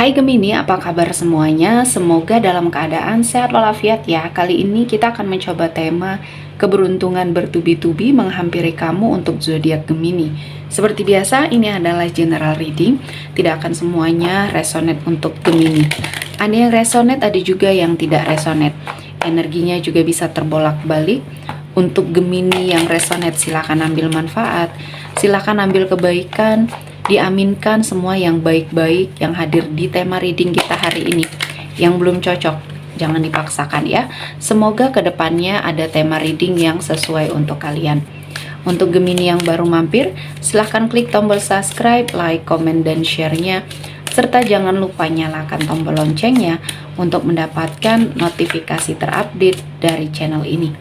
Hai Gemini, apa kabar semuanya? Semoga dalam keadaan sehat walafiat ya. Kali ini kita akan mencoba tema keberuntungan bertubi-tubi menghampiri kamu untuk zodiak Gemini. Seperti biasa, ini adalah general reading. Tidak akan semuanya resonate untuk Gemini. Ada yang resonate, ada juga yang tidak resonate. Energinya juga bisa terbolak-balik. Untuk Gemini yang resonate, silakan ambil manfaat, silakan ambil kebaikan. Diaminkan semua yang baik-baik yang hadir di tema reading kita hari ini. Yang belum cocok, jangan dipaksakan ya. Semoga kedepannya ada tema reading yang sesuai untuk kalian. Untuk Gemini yang baru mampir, silahkan klik tombol subscribe, like, komen, dan share-nya. Serta jangan lupa nyalakan tombol loncengnya untuk mendapatkan notifikasi terupdate dari channel ini.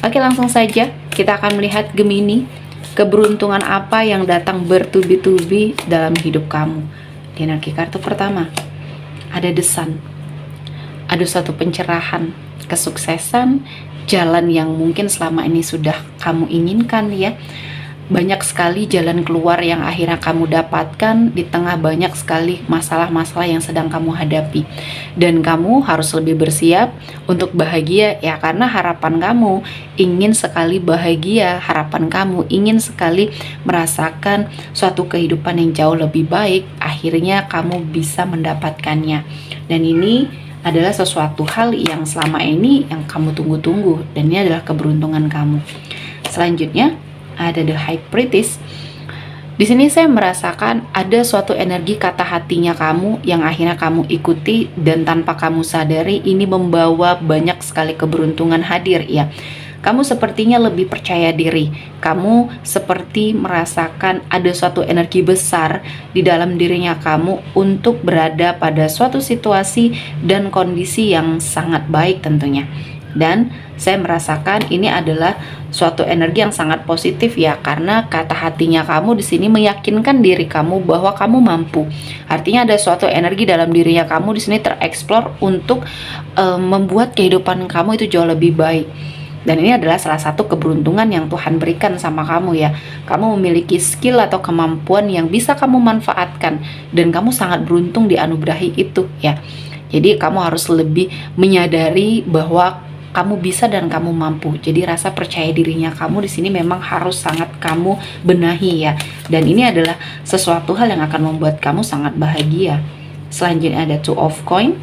Oke, langsung saja kita akan melihat Gemini. Keberuntungan apa yang datang bertubi-tubi dalam hidup kamu? Di energi kartu pertama, ada The Sun. Ada suatu pencerahan, kesuksesan, jalan yang mungkin selama ini sudah kamu inginkan ya. Banyak sekali jalan keluar yang akhirnya kamu dapatkan di tengah banyak sekali masalah-masalah yang sedang kamu hadapi. Dan kamu harus lebih bersiap untuk bahagia ya, karena harapan kamu ingin sekali bahagia, harapan kamu ingin sekali merasakan suatu kehidupan yang jauh lebih baik. Akhirnya kamu bisa mendapatkannya. Dan ini adalah sesuatu hal yang selama ini yang kamu tunggu-tunggu, dan ini adalah keberuntungan kamu. Selanjutnya ada The High Priestess. Di sini saya merasakan ada suatu energi kata hatinya kamu yang akhirnya kamu ikuti, dan tanpa kamu sadari ini membawa banyak sekali keberuntungan hadir ya. Kamu sepertinya lebih percaya diri. Kamu seperti merasakan ada suatu energi besar di dalam dirinya kamu untuk berada pada suatu situasi dan kondisi yang sangat baik tentunya. Dan saya merasakan ini adalah suatu energi yang sangat positif ya, karena kata hatinya kamu di sini meyakinkan diri kamu bahwa kamu mampu. Artinya ada suatu energi dalam dirinya kamu di sini tereksplor untuk membuat kehidupan kamu itu jauh lebih baik. Dan ini adalah salah satu keberuntungan yang Tuhan berikan sama kamu ya. Kamu memiliki skill atau kemampuan yang bisa kamu manfaatkan, dan kamu sangat beruntung dianugerahi itu ya. Jadi kamu harus lebih menyadari bahwa kamu bisa dan kamu mampu. Jadi rasa percaya dirinya kamu di sini memang harus sangat kamu benahi ya. Dan ini adalah sesuatu hal yang akan membuat kamu sangat bahagia. Selanjutnya ada Two of Coin.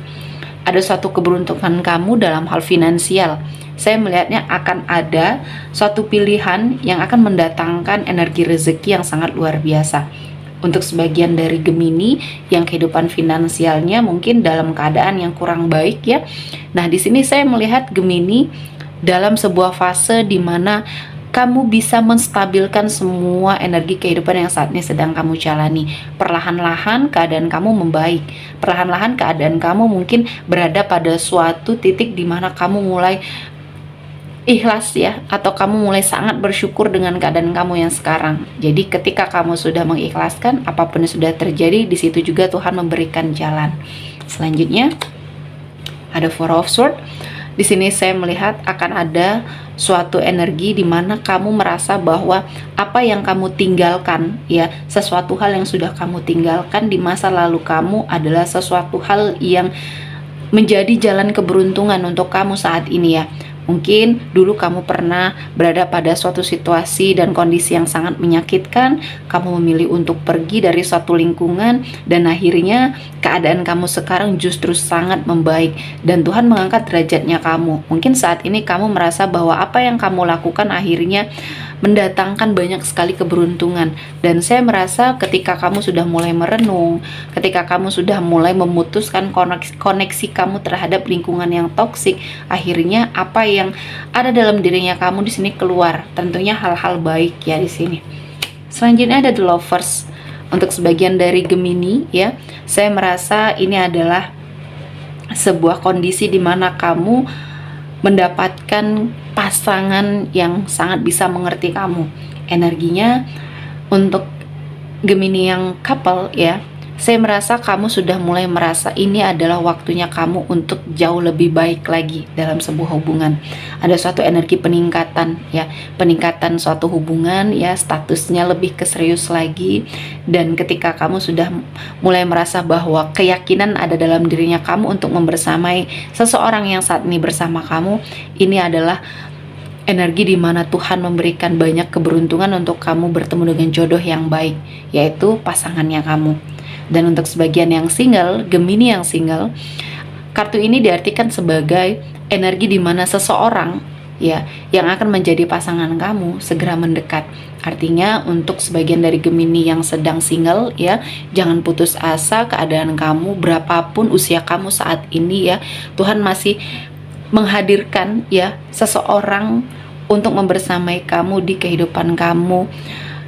Ada suatu keberuntungan kamu dalam hal finansial. Saya melihatnya akan ada suatu pilihan yang akan mendatangkan energi rezeki yang sangat luar biasa. Untuk sebagian dari Gemini yang kehidupan finansialnya mungkin dalam keadaan yang kurang baik ya. Nah, di sini saya melihat Gemini dalam sebuah fase di mana kamu bisa menstabilkan semua energi kehidupan yang saat ini sedang kamu jalani. Perlahan-lahan keadaan kamu membaik. Perlahan-lahan keadaan kamu mungkin berada pada suatu titik di mana kamu mulai ikhlas ya, atau kamu mulai sangat bersyukur dengan keadaan kamu yang sekarang. Jadi ketika kamu sudah mengikhlaskan apapun yang sudah terjadi, di situ juga Tuhan memberikan jalan. Selanjutnya ada Four of Swords. Di sini saya melihat akan ada suatu energi di mana kamu merasa bahwa apa yang kamu tinggalkan ya, sesuatu hal yang sudah kamu tinggalkan di masa lalu kamu adalah sesuatu hal yang menjadi jalan keberuntungan untuk kamu saat ini ya. Mungkin dulu kamu pernah berada pada suatu situasi dan kondisi yang sangat menyakitkan, kamu memilih untuk pergi dari suatu lingkungan, dan akhirnya keadaan kamu sekarang justru sangat membaik, dan Tuhan mengangkat derajatnya kamu. Mungkin saat ini kamu merasa bahwa apa yang kamu lakukan akhirnya mendatangkan banyak sekali keberuntungan, dan saya merasa ketika kamu sudah mulai merenung, ketika kamu sudah mulai memutuskan koneksi kamu terhadap lingkungan yang toksik, akhirnya apa yang ada dalam dirinya kamu di sini keluar. Tentunya hal-hal baik ya di sini. Selanjutnya ada The Lovers. Untuk sebagian dari Gemini ya, saya merasa ini adalah sebuah kondisi di mana kamu mendapatkan pasangan yang sangat bisa mengerti kamu. Energinya untuk Gemini yang couple ya, Saya merasa kamu sudah mulai merasa ini adalah waktunya kamu untuk jauh lebih baik lagi dalam sebuah hubungan. Ada suatu energi peningkatan ya, peningkatan suatu hubungan ya, statusnya lebih ke serius lagi. Dan ketika kamu sudah mulai merasa bahwa keyakinan ada dalam dirinya kamu untuk membersamai seseorang yang saat ini bersama kamu, ini adalah energi di mana Tuhan memberikan banyak keberuntungan untuk kamu bertemu dengan jodoh yang baik, yaitu pasangannya kamu. Dan untuk sebagian yang single, Gemini yang single, kartu ini diartikan sebagai energi di mana seseorang ya yang akan menjadi pasangan kamu segera mendekat. Artinya untuk sebagian dari Gemini yang sedang single ya, jangan putus asa. Keadaan kamu berapapun usia kamu saat ini ya, Tuhan masih menghadirkan ya seseorang untuk membersamai kamu di kehidupan kamu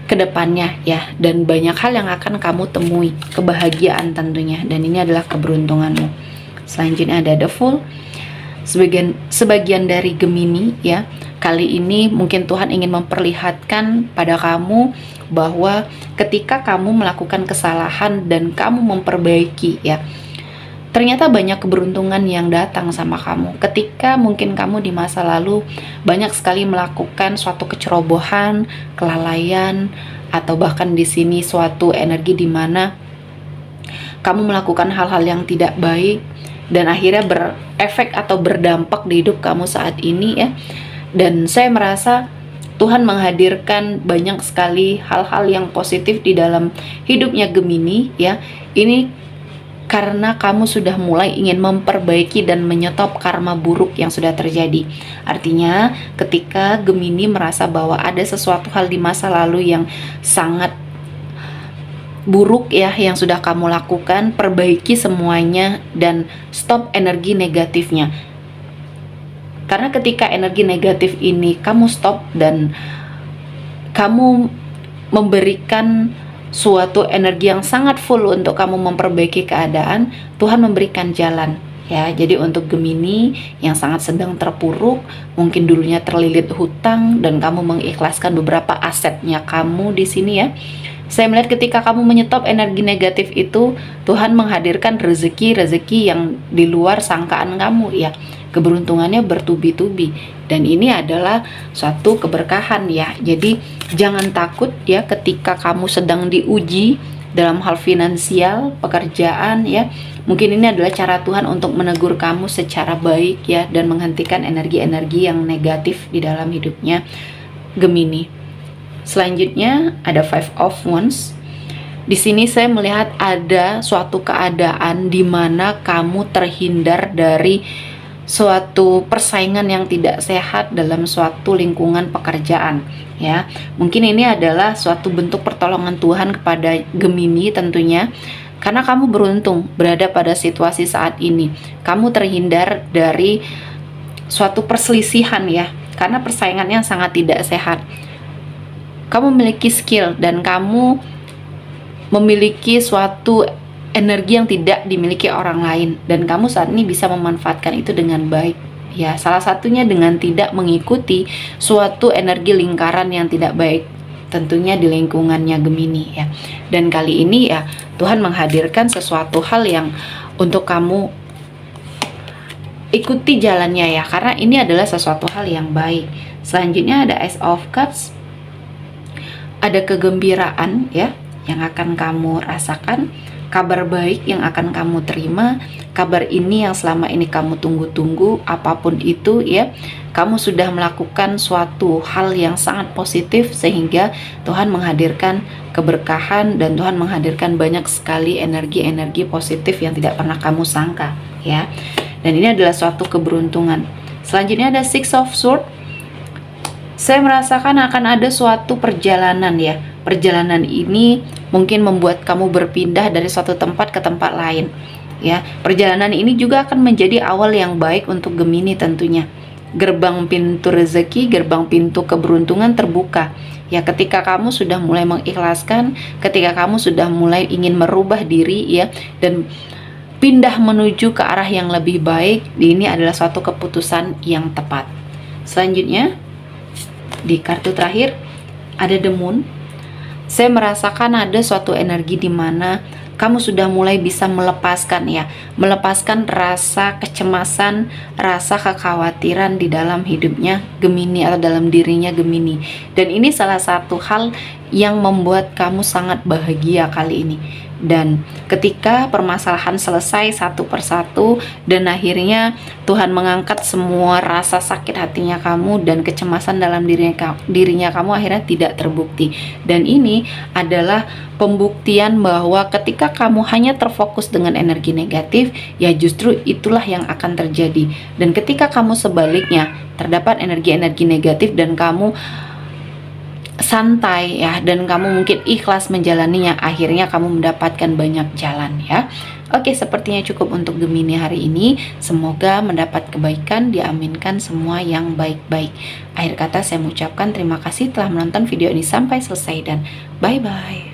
ke depannya ya, dan banyak hal yang akan kamu temui, kebahagiaan tentunya, dan ini adalah keberuntunganmu. Selanjutnya ada The Fool. Sebagian dari Gemini ya, kali ini mungkin Tuhan ingin memperlihatkan pada kamu bahwa ketika kamu melakukan kesalahan dan kamu memperbaiki ya, ternyata banyak keberuntungan yang datang sama kamu. Ketika mungkin kamu di masa lalu banyak sekali melakukan suatu kecerobohan, kelalaian, atau bahkan di sini suatu energi di mana kamu melakukan hal-hal yang tidak baik dan akhirnya berefek atau berdampak di hidup kamu saat ini ya. Dan saya merasa Tuhan menghadirkan banyak sekali hal-hal yang positif di dalam hidupnya Gemini ya. Ini karena kamu sudah mulai ingin memperbaiki dan menyetop karma buruk yang sudah terjadi. Artinya ketika Gemini merasa bahwa ada sesuatu hal di masa lalu yang sangat buruk ya yang sudah kamu lakukan, perbaiki semuanya dan stop energi negatifnya. Karena ketika energi negatif ini kamu stop dan kamu memberikan suatu energi yang sangat full untuk kamu memperbaiki keadaan, Tuhan memberikan jalan ya. Jadi untuk Gemini yang sangat sedang terpuruk, mungkin dulunya terlilit hutang dan kamu mengikhlaskan beberapa asetnya kamu di sini ya, saya melihat ketika kamu menyetop energi negatif itu, Tuhan menghadirkan rezeki-rezeki yang di luar sangkaan kamu ya. Keberuntungannya bertubi-tubi dan ini adalah suatu keberkahan ya. Jadi jangan takut ya ketika kamu sedang diuji dalam hal finansial, pekerjaan ya. Mungkin ini adalah cara Tuhan untuk menegur kamu secara baik ya, dan menghentikan energi-energi yang negatif di dalam hidupnya Gemini. Selanjutnya ada Five of Wands. Di sini saya melihat ada suatu keadaan di mana kamu terhindar dari suatu persaingan yang tidak sehat dalam suatu lingkungan pekerjaan ya. Mungkin ini adalah suatu bentuk pertolongan Tuhan kepada Gemini tentunya, karena kamu beruntung berada pada situasi saat ini. Kamu terhindar dari suatu perselisihan ya, karena persaingannya sangat tidak sehat. Kamu memiliki skill dan kamu memiliki suatu energi yang tidak dimiliki orang lain, dan kamu saat ini bisa memanfaatkan itu dengan baik ya. Salah satunya dengan tidak mengikuti suatu energi lingkaran yang tidak baik, tentunya di lingkungannya Gemini ya. Dan kali ini ya Tuhan menghadirkan sesuatu hal yang untuk kamu ikuti jalannya ya, karena ini adalah sesuatu hal yang baik. Selanjutnya ada Ace of Cups. Ada kegembiraan ya yang akan kamu rasakan, kabar baik yang akan kamu terima. Kabar ini yang selama ini kamu tunggu-tunggu, apapun itu ya, kamu sudah melakukan suatu hal yang sangat positif sehingga Tuhan menghadirkan keberkahan dan Tuhan menghadirkan banyak sekali energi-energi positif yang tidak pernah kamu sangka ya. Dan ini adalah suatu keberuntungan. Selanjutnya ada Six of Swords. Saya merasakan akan ada suatu perjalanan ya. Perjalanan ini mungkin membuat kamu berpindah dari suatu tempat ke tempat lain ya. Perjalanan ini juga akan menjadi awal yang baik untuk Gemini tentunya. Gerbang pintu rezeki, gerbang pintu keberuntungan terbuka ya ketika kamu sudah mulai mengikhlaskan, ketika kamu sudah mulai ingin merubah diri ya, dan pindah menuju ke arah yang lebih baik. Ini adalah suatu keputusan yang tepat. Selanjutnya di kartu terakhir ada The Moon. Saya merasakan ada suatu energi di mana kamu sudah mulai bisa melepaskan ya, melepaskan rasa kecemasan, rasa kekhawatiran di dalam hidupnya Gemini atau dalam dirinya Gemini. Dan ini salah satu hal yang membuat kamu sangat bahagia kali ini. Dan ketika permasalahan selesai satu persatu dan akhirnya Tuhan mengangkat semua rasa sakit hatinya kamu dan kecemasan dalam dirinya kamu akhirnya tidak terbukti. Dan ini adalah pembuktian bahwa ketika kamu hanya terfokus dengan energi negatif, ya justru itulah yang akan terjadi. Dan ketika kamu sebaliknya terdapat energi-energi negatif dan kamu santai ya, dan kamu mungkin ikhlas menjalaninya, akhirnya kamu mendapatkan banyak jalan ya. Oke, sepertinya cukup untuk Gemini hari ini. Semoga mendapat kebaikan, diaminkan semua yang baik-baik. Akhir kata saya mengucapkan terima kasih telah menonton video ini sampai selesai dan bye-bye.